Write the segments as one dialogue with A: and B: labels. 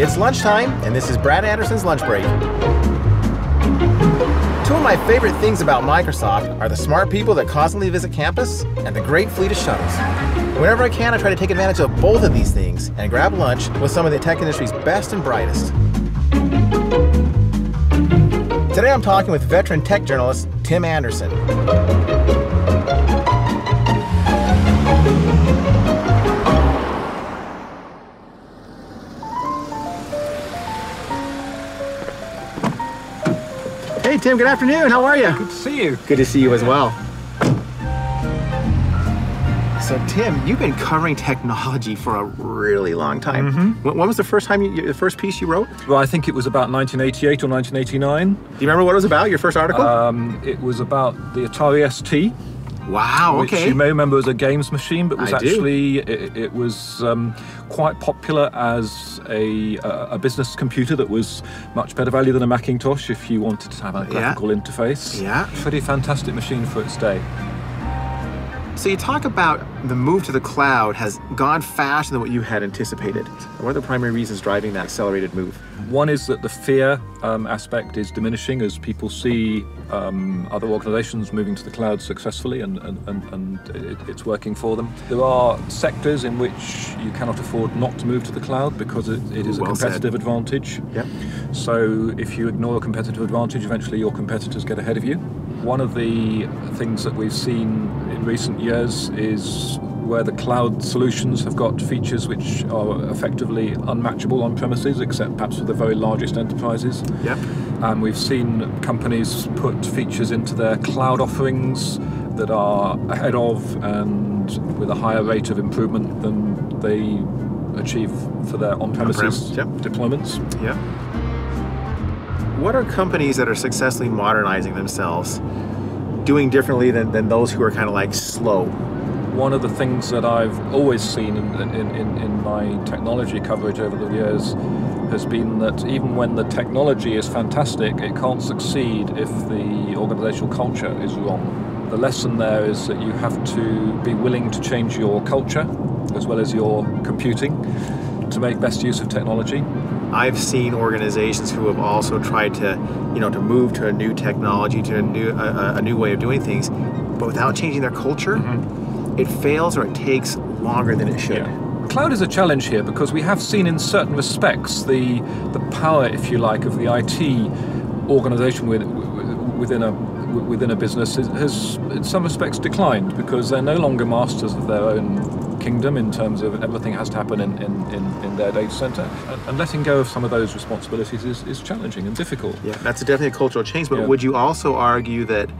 A: It's lunchtime, and this is Brad Anderson's Lunch Break. Two of my favorite things about Microsoft are the smart people that constantly visit campus and the great fleet of shuttles. Whenever I can, I try to take advantage of both of these things and grab lunch with some of the tech industry's best and brightest. Today I'm talking with veteran tech journalist Tim Anderson. Hey Tim, good afternoon. How are you?
B: Good to see you.
A: Good to see you as well. So Tim, you've been covering technology for a really long time. When was the first time the first piece you wrote?
B: Well, I think it was about 1988 or 1989.
A: Do you remember what it was about, your first article?
B: It was about the Atari ST.
A: Wow,
B: which
A: okay.
B: you may remember as a games machine, but was
A: I do.
B: actually it was quite popular as a business computer that was much better value than a Macintosh if you wanted to have a graphical interface.
A: Yeah.
B: Pretty fantastic machine for its day.
A: So you talk about the move to the cloud has gone faster than what you had anticipated. What are the primary reasons driving that accelerated move?
B: One is that the fear aspect is diminishing as people see other organizations moving to the cloud successfully and it's working for them. There are sectors in which you cannot afford not to move to the cloud because it is a competitive advantage.
A: Yep.
B: So if you ignore a competitive advantage, eventually your competitors get ahead of you. One of the things that we've seen in recent years is where the cloud solutions have got features which are effectively unmatchable on premises, except perhaps for the very largest enterprises.
A: Yep.
B: And we've seen companies put features into their cloud offerings that are ahead of and with a higher rate of improvement than they achieve for their on-premises deployments.
A: Yep. What are companies that are successfully modernizing themselves doing differently than those who are kind of like slow?
B: One of the things that I've always seen in my technology coverage over the years has been that even when the technology is fantastic, it can't succeed if the organizational culture is wrong. The lesson there is that you have to be willing to change your culture as well as your computing to make best use of technology.
A: I've seen organizations who have also tried to, to move to a new technology, to a new way of doing things, but without changing their culture, it fails or it takes longer than it should.
B: Yeah. Cloud is a challenge here because we have seen in certain respects the power, if you like, of the IT organization within a business has in some respects declined because they're no longer masters of their own kingdom in terms of everything has to happen in their data center, and letting go of some of those responsibilities is challenging and difficult.
A: Yeah, that's definitely a cultural change, but
B: Yeah.
A: would you also argue that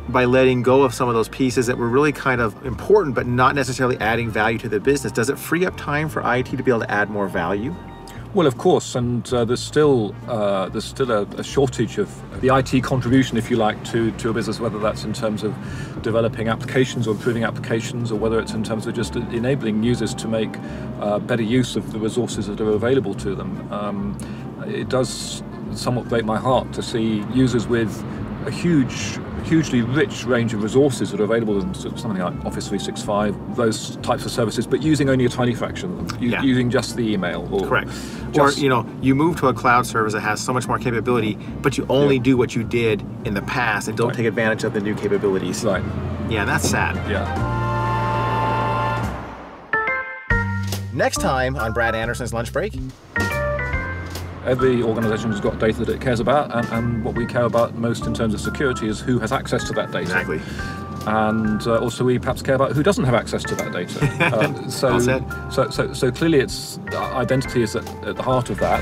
A: by letting go of some of those pieces that were really kind of important but not necessarily adding value to the business, does it free up time for IT to be able to add more value?
B: Well, of course, and there's still a shortage of the IT contribution, if you like, to a business, whether that's in terms of developing applications or improving applications, or whether it's in terms of just enabling users to make better use of the resources that are available to them. It does somewhat break my heart to see users with a hugely rich range of resources that are available in something like Office 365, those types of services, but using only a tiny fraction of them, using just the email. Or
A: Correct. Or, you move to a cloud service that has so much more capability, but you only do what you did in the past and don't take advantage of the new capabilities.
B: Right.
A: Yeah, that's sad.
B: Yeah.
A: Next time on Brad Anderson's Lunch Break.
B: Every organization has got data that it cares about, and what we care about most in terms of security is who has access to that data.
A: Exactly.
B: And also we perhaps care about who doesn't have access to that data.
A: Well said.
B: So clearly identity is at the heart of that.